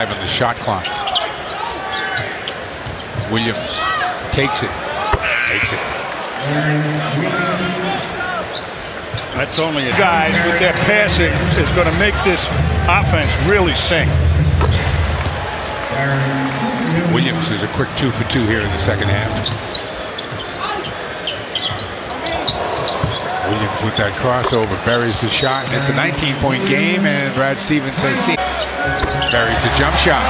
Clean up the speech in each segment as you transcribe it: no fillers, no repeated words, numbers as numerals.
On the shot clock. Williams takes it. That's only a guys with their passing is going to make this offense really sing. Williams is a quick 2 for 2 here in the second half. Williams with that crossover buries the shot, and it's a 19-point game, and Brad Stevens says see. Buries the jump shot.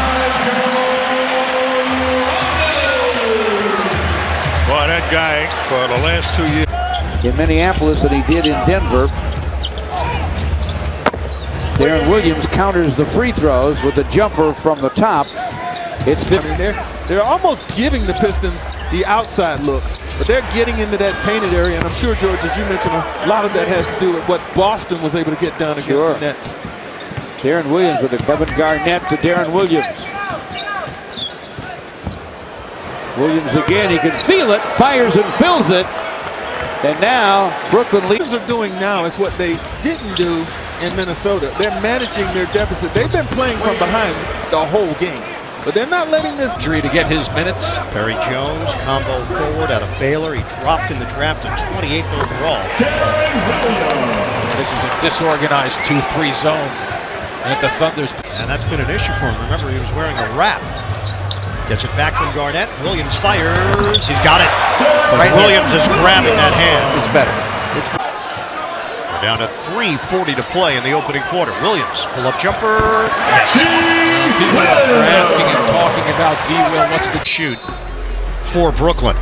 Boy, that guy for the last 2 years in Minneapolis than he did in Denver. Deron Williams counters the free throws with a jumper from the top. It's 50. I mean, they're almost giving the Pistons the outside looks, but they're getting into that painted area, and I'm sure, George, as you mentioned, a lot of that has to do with what Boston was able to get done against the Nets. Deron Williams with a Kevin Garnett to Deron Williams. Williams again, he can feel it, fires and fills it. And now Brooklyn leads. What they're doing now is what they didn't do in Minnesota. They're managing their deficit. They've been playing from behind the whole game, but they're not letting this to get his minutes. Perry Jones, combo forward out of Baylor. He dropped in the draft at 28th overall. This is a disorganized 2-3 zone at the Thunder's. And that's been an issue for him. Remember, he was wearing a wrap. Gets it back from Garnett. Williams fires. He's got it. Right. Williams is grabbing that hand. It's better. We're down to 3:40 to play in the opening quarter. Williams, pull-up jumper. Yes. People are asking and talking about D-Will. What's the shoot for Brooklyn?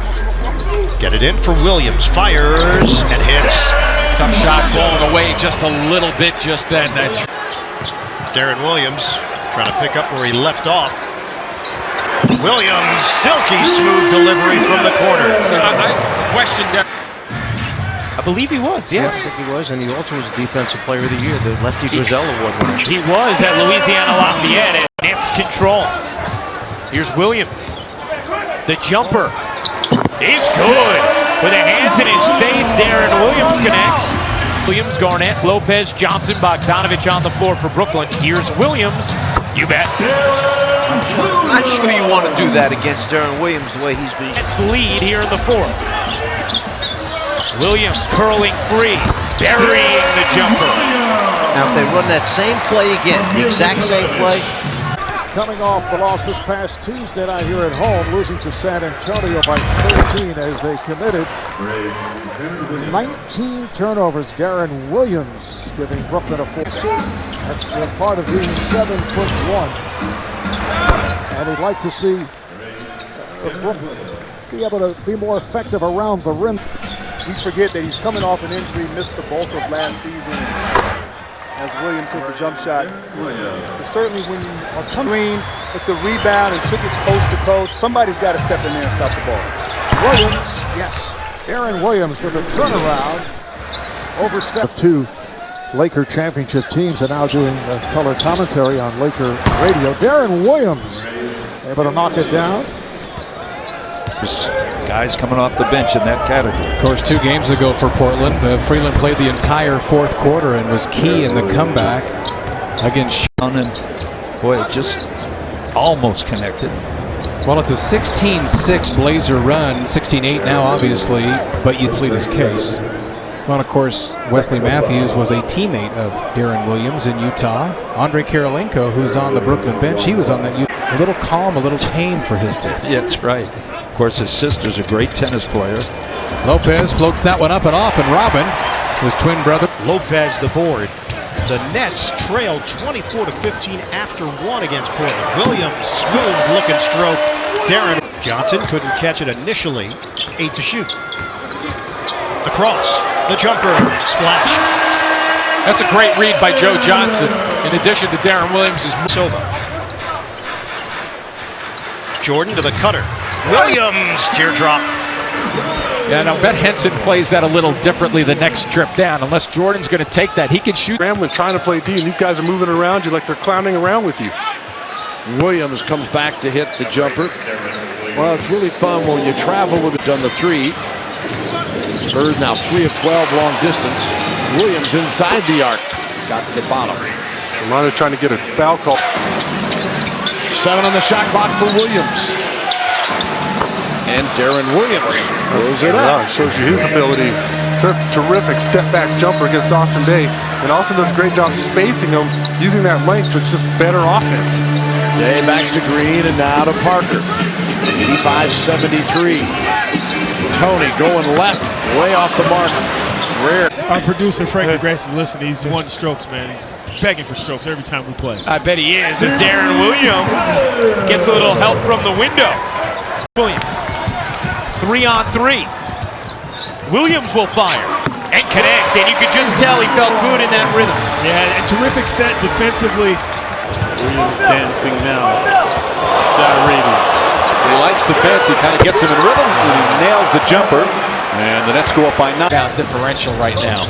Get it in for Williams. Fires and hits. Tough shot falling away just a little bit just then. Deron Williams trying to pick up where he left off. Williams, silky smooth delivery from the corner. So I questioned that. I believe he was, yes. I think he was, and he also was Defensive Player of the Year, the Lefty Driesell Award winner. He was at Louisiana Lafayette, and Nets control. Here's Williams. The jumper is good. With a hand in his face, Deron Williams connects. Williams, Garnett, Lopez, Johnson, Bogdanovich on the floor for Brooklyn. Here's Williams. You bet. I'm not sure you want to do that against Deron Williams the way he's been. Nets lead here in the fourth. Williams curling free, burying the jumper. Now if they run that same play again, the exact same play. Coming off the loss this past Tuesday night here at home, losing to San Antonio by 13 as they committed 19 turnovers. Deron Williams giving Brooklyn a full suit. That's part of being 7'1". And he'd like to see Brooklyn be able to be more effective around the rim. We forget that he's coming off an injury, missed the bulk of last season. As Williams hits a jump shot. But certainly when you are coming with the rebound and took it coast to coast, somebody's got to step in there and stop the ball. Williams, yes. Deron Williams with a turnaround. Overstep. Two Laker championship teams are now doing color commentary on Laker radio. Deron Williams able to knock it down. Guys coming off the bench in that category. Of course, 2 games ago for Portland, Freeland played the entire fourth quarter and was key in the comeback against Sean, and boy, it just almost connected. Well, it's a 16-6 Blazer run, 16-8 now, obviously, but you plead his case. Well, of course, Wesley Matthews was a teammate of Deron Williams in Utah. Andre Kirilenko, who's on the Brooklyn bench, he was on that. A little calm, a little tame for his taste. Yeah, that's right. Of course, his sister's a great tennis player. Lopez floats that one up and off, and Robin, his twin brother. Lopez the board. The Nets trail 24-15 after 1 against Portland. Williams, smooth looking stroke. Deron Johnson couldn't catch it initially. 8 to shoot. The cross, the jumper, splash. That's a great read by Joe Johnson. In addition to Deron Williams' Sova. Jordan to the cutter. Williams, teardrop. Yeah, now Bet Henson plays that a little differently the next trip down. Unless Jordan's going to take that, he can shoot. Rambling, trying to play D, and these guys are moving around you like they're clowning around with you. Williams comes back to hit the jumper. Well, it's really fun when you travel with it on the 3. Spurs now 3 of 12 long distance. Williams inside the arc. Got to the bottom. Ronald's trying to get a foul call. 7 on the shot clock for Williams. And Deron Williams throws it up. Shows you his ability. Terrific step back jumper against Austin Day. And Austin does a great job spacing him, using that length, which is just better offense. Day back to Green and now to Parker. 85-73. Tony going left, way off the mark. Rare. Our producer, Frankie Grace, is listening. He's wanting strokes, man. He's begging for strokes every time we play. I bet he is, as Deron Williams gets a little help from the window. Williams, 3-on-3. Williams will fire and connect, and you could just tell he felt good in that rhythm. Yeah, a terrific set defensively. Williams dancing now. Gyrating. He likes defense. He kind of gets him in rhythm, and he nails the jumper. And the Nets go up by 9. Down differential right now.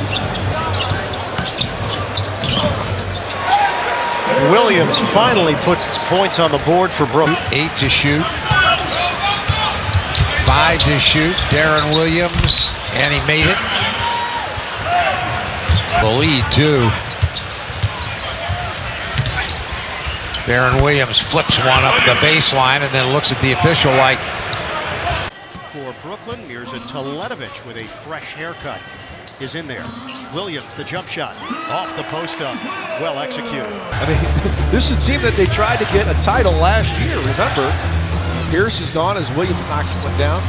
Williams finally puts points on the board for Brooklyn. 8 to shoot. 5 to shoot. Deron Williams, and he made it. The lead, too. Deron Williams flips one up the baseline and then looks at the official like. For Brooklyn, Mirza Teletovic with a fresh haircut is in there. Williams, the jump shot, off the post up, well executed. I mean, this is a team that they tried to get a title last year, remember? Pierce is gone as Williams knocks one down.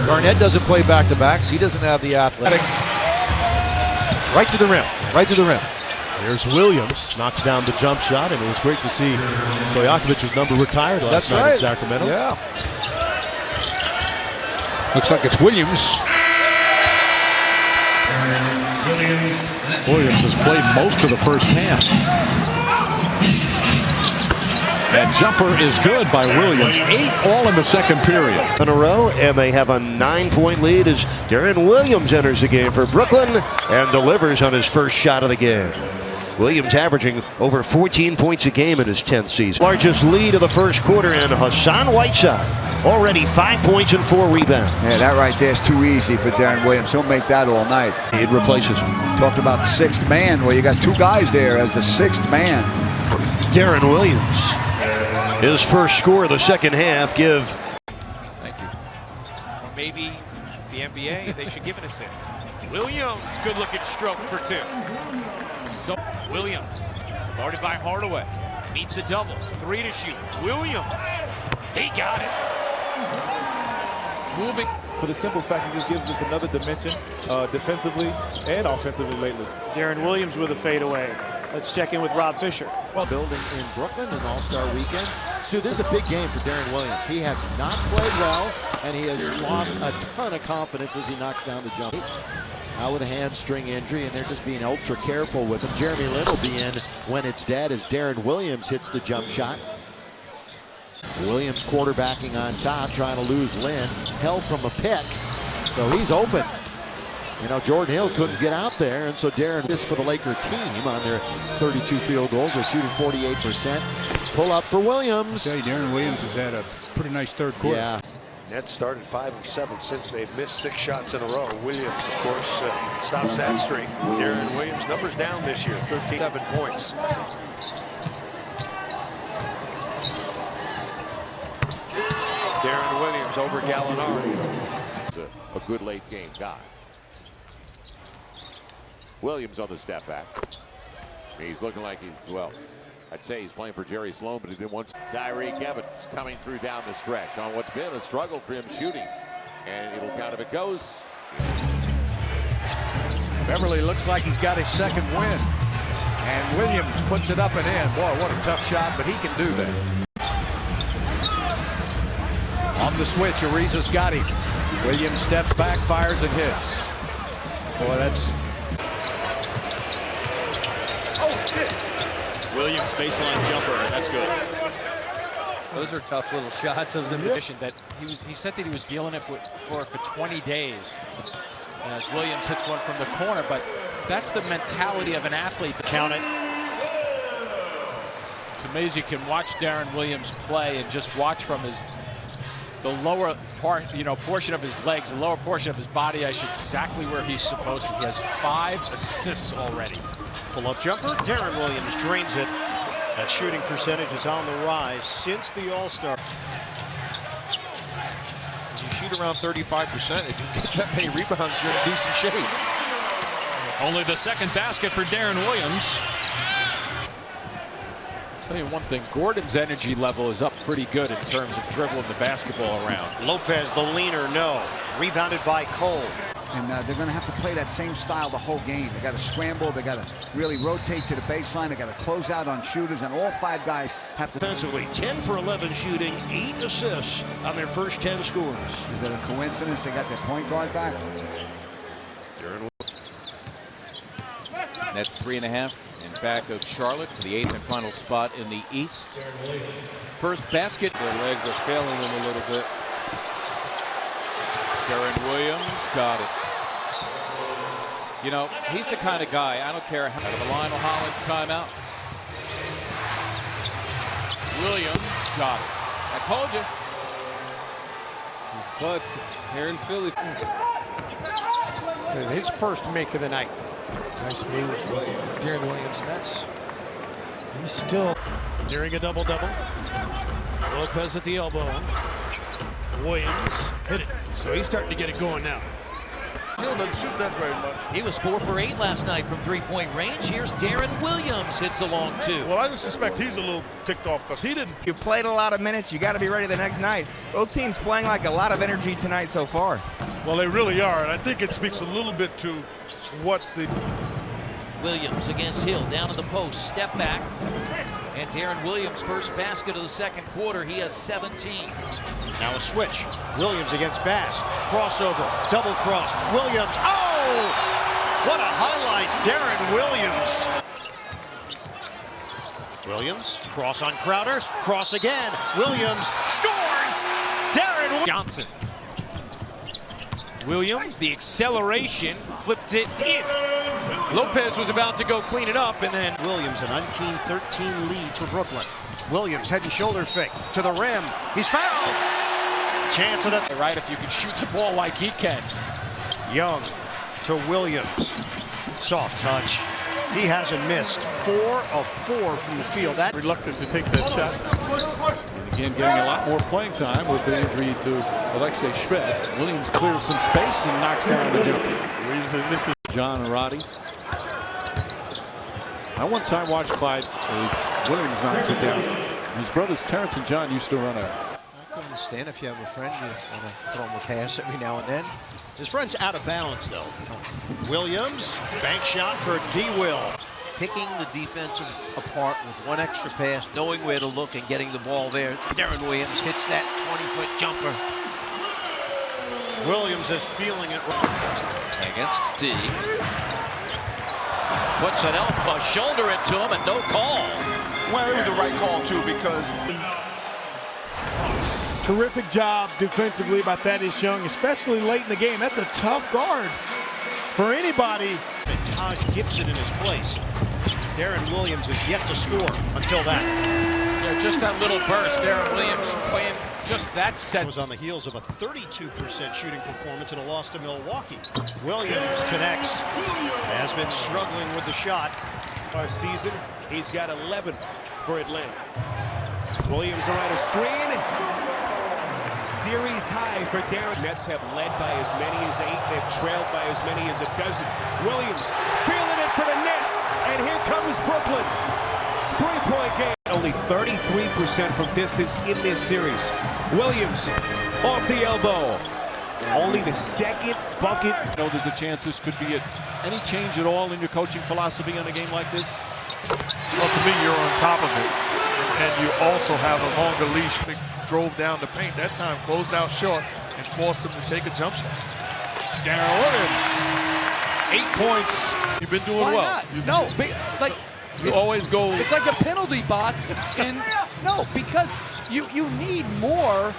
Garnett doesn't play back-to-backs. He doesn't have the athletic. Right to the rim, right to the rim. There's Williams, knocks down the jump shot, and it was great to see Stojakovic's number retired last night in Sacramento. Yeah. Looks like it's Williams. Williams has played most of the first half. That jumper is good by Williams. 8 all in the second period. In a row, and they have a 9-point lead as Deron Williams enters the game for Brooklyn and delivers on his first shot of the game. Williams averaging over 14 points a game in his 10th season. Largest lead of the first quarter, and Hassan Whiteside already 5 points and 4 rebounds. Yeah, that right there is too easy for Deron Williams. He'll make that all night. It replaces him. Talked about the 6th man. Well, you got 2 guys there as the 6th man. Deron Williams, his first score of the second half. Thank you. Or maybe the NBA, they should give an assist. Williams, good looking stroke for 2. So Williams, guarded by Hardaway, meets a double, 3 to shoot. Williams, he got it. Moving. For the simple fact, he just gives us another dimension defensively and offensively lately. Deron Williams with a fadeaway. Let's check in with Rob Fisher. Well, building in Brooklyn, an All-Star weekend. So this is a big game for Deron Williams. He has not played well, and he has lost a ton of confidence as he knocks down the jump. Now with a hamstring injury, and they're just being ultra careful with him. Jeremy Lin will be in when it's dead as Deron Williams hits the jump shot. Williams quarterbacking on top, trying to lose Lin. Held from a pick, so he's open. You know, Jordan Hill couldn't get out there, and so Deron, this for the Laker team on their 32 field goals. They're shooting 48%. Pull up for Williams. Okay, Deron Williams has had a pretty nice third quarter. Yeah. Nets started 5 of 7 since they've missed 6 shots in a row. Williams, of course, stops that streak. Deron Williams, numbers down this year, 7 points. Deron Williams over Gallinari. A good late game guy. Williams on the step back. He's looking like well, I'd say he's playing for Jerry Sloan, but he didn't want Tyreek Evans coming through down the stretch on what's been a struggle for him shooting. And it'll count if it goes. Beverly looks like he's got his second win. And Williams puts it up and in. Boy, what a tough shot, but he can do that. On the switch, Ariza's got him. Williams steps back, fires and hits. Boy, that's... Williams baseline jumper, that's good. Those are tough little shots. Those in addition that he said that he was dealing it for 20 days. As Williams hits one from the corner, but that's the mentality of an athlete. Count it. It's amazing you can watch Deron Williams play and just watch from the lower part, portion of his legs, the lower portion of his body, exactly where he's supposed to. He has 5 assists already. Pull-up jumper. Deron Williams drains it. That shooting percentage is on the rise since the All-Star. You shoot around 35%. If you get that many rebounds, you're in decent shape. Only the second basket for Deron Williams. I'll tell you one thing, Gordon's energy level is up pretty good in terms of dribbling the basketball around. Lopez, the leaner, no. Rebounded by Cole. And they're going to have to play that same style the whole game. They got to scramble. They got to really rotate to the baseline. They got to close out on shooters, and all 5 guys have to. Defensively, 10 for 11 shooting, 8 assists on their first 10 scores. Is it a coincidence they got their point guard back? That's 3.5 in back of Charlotte for the 8th and final spot in the East. First basket. Their legs are failing them a little bit. Deron Williams got it. You know, he's the kind of guy, I don't care how. Out of the Lionel Hollins timeout. Williams got it. I told you. He's clutch here in Philly. His first make of the night. Nice move, Deron Williams. He's still Nearing a double-double. Lopez at the elbow. Williams hit it. So he's starting to get it going now. Still doesn't shoot that very much. He was 4 for 8 last night from three-point range. Here's Deron Williams hits along 2. Well, I would suspect he's a little ticked off because he didn't. You played a lot of minutes. You got to be ready the next night. Both teams playing like a lot of energy tonight so far. Well, they really are, and I think it speaks a little bit to what the. Williams against Hill, down to the post, step back. And Deron Williams' first basket of the second quarter. He has 17. now a switch. Williams against Bass. Crossover, double cross. Williams, oh! What a highlight, Deron Williams. Williams, cross on Crowder, cross again. Williams scores! Deron Johnson. Williams, the acceleration, flips it in. Lopez was about to go clean it up, and then Williams, an 19-13 lead for Brooklyn. Williams, head and shoulder fake to the rim. He's fouled. Chance at it. Right, if you can shoot the ball like he can. Young to Williams. Soft touch. He hasn't missed. 4 of 4 from the field. That reluctant to take that shot. And again, getting a lot more playing time with the injury to Alexei Shved. Williams clears some space and knocks down the jumper. Williams misses John Arati. I one time watched Clyde as Williams knocked it down. His brothers Terrence and John used to run a. I can understand if you have a friend, you want to throw him a pass every now and then. His friend's out of bounds, though. Williams, bank shot for D-Will. Picking the defense apart with one extra pass, knowing where to look and getting the ball there. Deron Williams hits that 20-foot jumper. Williams is feeling it. Against D. Puts a shoulder into him and no call. Well, it was the right call, too, because... Terrific job defensively by Thaddeus Young, especially late in the game. That's a tough guard for anybody. And Taj Gibson in his place. Deron Williams is yet to score until that. Yeah, just that little burst. Deron Williams playing just that set. Was on the heels of a 32% shooting performance in a loss to Milwaukee. Williams connects. Has been struggling with the shot. Our season, he's got 11 for Atlanta. Williams around a screen. Series high for Deron. Nets have led by as many as 8. They've trailed by as many as a dozen. Williams feeling it for the Nets. And here comes Brooklyn. 3-point game. Only 33% from distance in this series. Williams off the elbow. Only the second bucket. You know, there's a chance this could be any change at all in your coaching philosophy on a game like this? Well, to me, you're on top of it. And you also have a longer leash. They drove down the paint. That time closed out short and forced them to take a jump shot. Deron Williams, 8 points. You've been doing well. You always go. It's like a penalty box, and no, because you need more